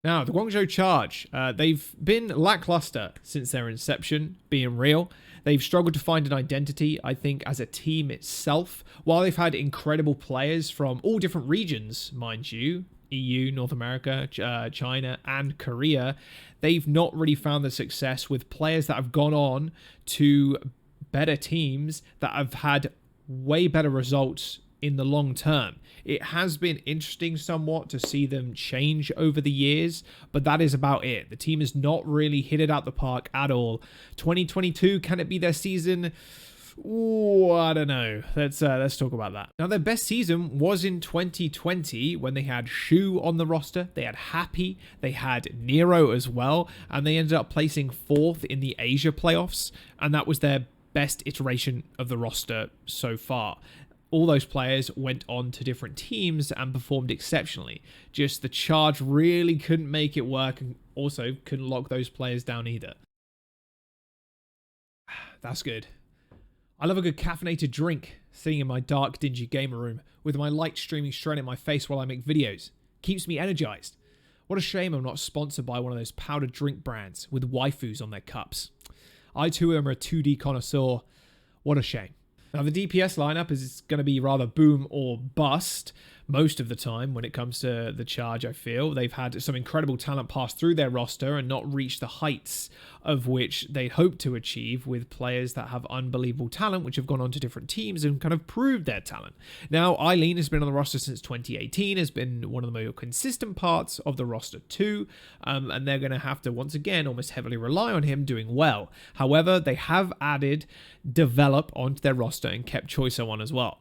Now, the Guangzhou Charge, they've been lackluster since their inception, being real. They've struggled to find an identity, I think, as a team itself. While they've had incredible players from all different regions, mind you, EU, North America, China, and Korea, they've not really found the success with players that have gone on to better teams that have had way better results in the long term. It has been interesting somewhat to see them change over the years, but that is about it. The team has not really hit it out the park at all. 2022, can it be their season? Ooh, I don't know. Let's talk about that. Now, their best season was in 2020 when they had Shu on the roster, they had Happy, they had Nero as well, and they ended up placing 4th in the Asia playoffs, and that was their best iteration of the roster so far. All those players went on to different teams and performed exceptionally. Just the Charge really couldn't make it work and also couldn't lock those players down either. That's good. I love a good caffeinated drink, sitting in my dark, dingy gamer room with my light streaming straight in my face while I make videos. Keeps me energized. What a shame I'm not sponsored by one of those powdered drink brands with waifus on their cups. I too am a 2D connoisseur. What a shame. Now, the DPS lineup is going to be rather boom or bust most of the time when it comes to the Charge, I feel. They've had some incredible talent pass through their roster and not reach the heights of which they hope to achieve with players that have unbelievable talent, which have gone on to different teams and kind of proved their talent. Now, Eileen has been on the roster since 2018, has been one of the more consistent parts of the roster too, and they're going to have to, once again, almost heavily rely on him doing well. However, they have added Develop onto their roster and kept Choicer on as well.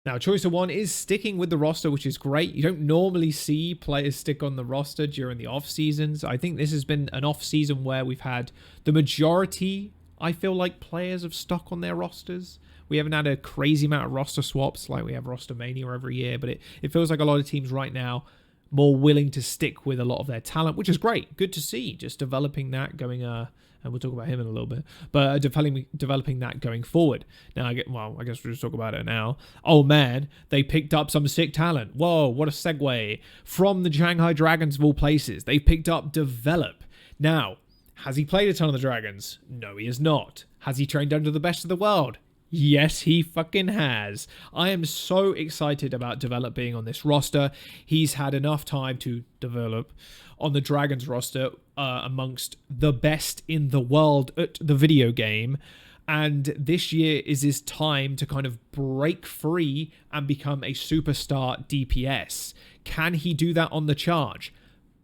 Now, Choicer 1 is sticking with the roster, which is great. You don't normally see players stick on the roster during the off-seasons. I think this has been an off-season where we've had the majority, I feel like, players have stuck on their rosters. We haven't had a crazy amount of roster swaps like we have Roster Mania every year, but it feels like a lot of teams right now more willing to stick with a lot of their talent, which is great. Good to see. Just developing that going... and we'll talk about him in a little bit, but developing that going forward. Now, I guess we'll just talk about it now. Oh man, they picked up some sick talent. Whoa, what a segue. From the Shanghai Dragons of all places, they picked up Develop. Now, has he played a ton of the Dragons? No, he has not. Has he trained under the best of the world? Yes, he fucking has. I am so excited about Develop being on this roster. He's had enough time to develop on the Dragons roster amongst the best in the world at the video game. And this year is his time to kind of break free and become a superstar DPS. Can he do that on the Charge?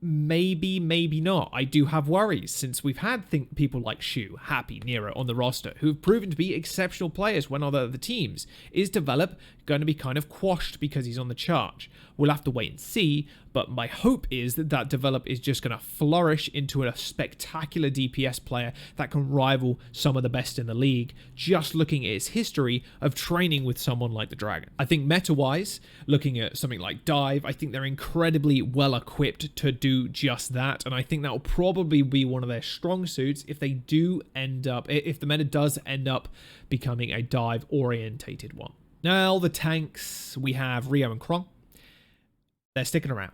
Maybe, maybe not. I do have worries since we've had people like Shu, Happy, Nero on the roster who have proven to be exceptional players when on other teams. Is Develop going to be kind of quashed because he's on the Charge? We'll have to wait and see, but my hope is that Develop is just going to flourish into a spectacular DPS player that can rival some of the best in the league, just looking at his history of training with someone like the Dragon. I think meta-wise, looking at something like Dive, I think they're incredibly well equipped to do just that, and I think that will probably be one of their strong suits if they do end up, if the meta does end up becoming a dive-orientated one. Now, the tanks, we have Rio and Krong. They're sticking around.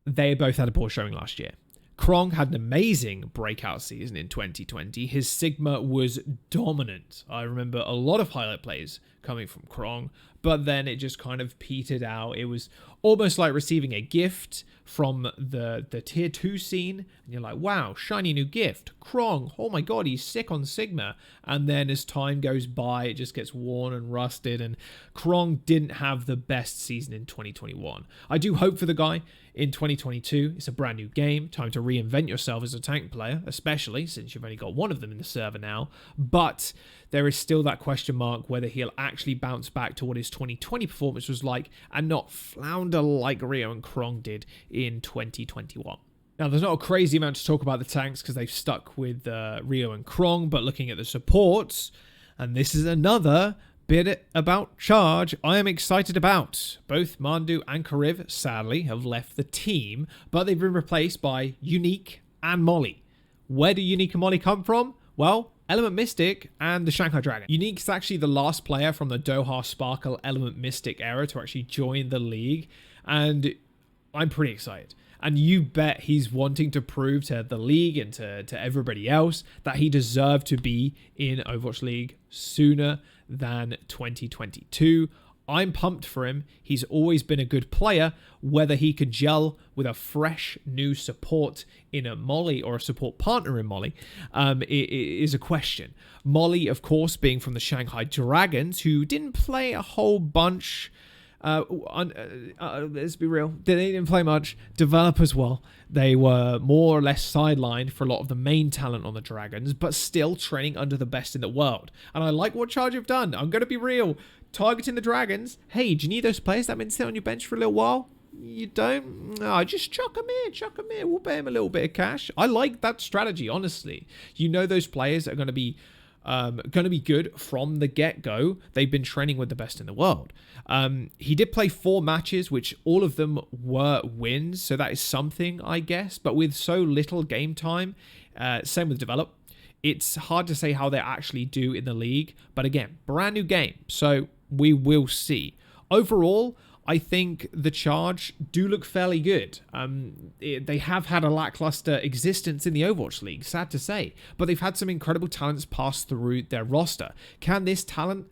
They both had a poor showing last year. Krong had an amazing breakout season in 2020. His Sigma was dominant. I remember a lot of highlight plays coming from Krong, but then it just kind of petered out. It was almost like receiving a gift from the tier 2 scene, and you're like, wow, shiny new gift. Krong, oh my god, he's sick on Sigma. And then as time goes by, it just gets worn and rusted, and Krong didn't have the best season in 2021. I do hope for the guy in 2022. It's a brand new game, time to reinvent yourself as a tank player, especially since you've only got one of them in the server now. But there is still that question mark whether he'll actually bounce back to what his 2020 performance was like and not flounder like Rio and Krong did in 2021. Now, there's not a crazy amount to talk about the tanks because they've stuck with Rio and Krong, but looking at the supports, and this is another bit about Charge I am excited about. Both Mandu and Kariv, sadly, have left the team, but they've been replaced by Unique and Molly. Where do Unique and Molly come from? Well, Element Mystic and the Shanghai Dragon. Unique's actually the last player from the Doha Sparkle Element Mystic era to actually join the league, and I'm pretty excited. And you bet he's wanting to prove to the league and to everybody else that he deserved to be in Overwatch League sooner than 2022. I'm pumped for him. He's always been a good player. Whether he could gel with a fresh new support in a Molly or a support partner in Molly is a question. Molly, of course, being from the Shanghai Dragons, who didn't play a whole bunch. Let's be real, they didn't play much. Developers, well, they were more or less sidelined for a lot of the main talent on the Dragons, but still training under the best in the world. And I like what Charge have done. I'm going to be real. Targeting the Dragons. Hey, do you need those players that have been sitting on your bench for a little while? You don't? No, just chuck them here. We'll pay them a little bit of cash. I like that strategy, honestly. You know those players are going to be good from the get-go. They've been training with the best in the world. He did play 4 matches, which all of them were wins, so that is something, I guess. But with so little game time, same with Develop, it's hard to say how they actually do in the league. But again, brand new game, so we will see. Overall, I think the Charge do look fairly good. They have had a lackluster existence in the Overwatch League, sad to say, but they've had some incredible talents pass through their roster. Can this talent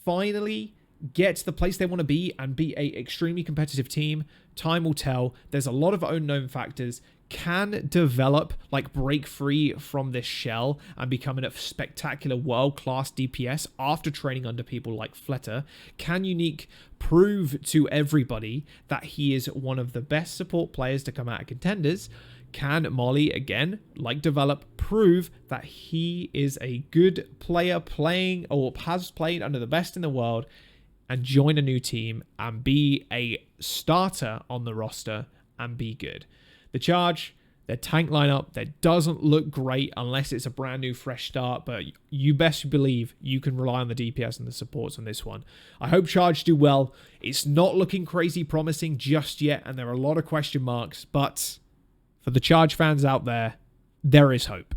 finally get to the place they want to be and be an extremely competitive team? Time will tell. There's a lot of unknown factors. Can Develop break free from this shell and become a spectacular world-class DPS after training under people like Fletter? Can Unique prove to everybody that he is one of the best support players to come out of contenders? Can Molly, again, like Develop, prove that he is a good player playing or has played under the best in the world and join a new team and be a starter on the roster and be good? The Charge, their tank lineup, that doesn't look great unless it's a brand new fresh start, but you best believe you can rely on the DPS and the supports on this one. I hope Charge do well. It's not looking crazy promising just yet, and there are a lot of question marks, but for the Charge fans out there, there is hope.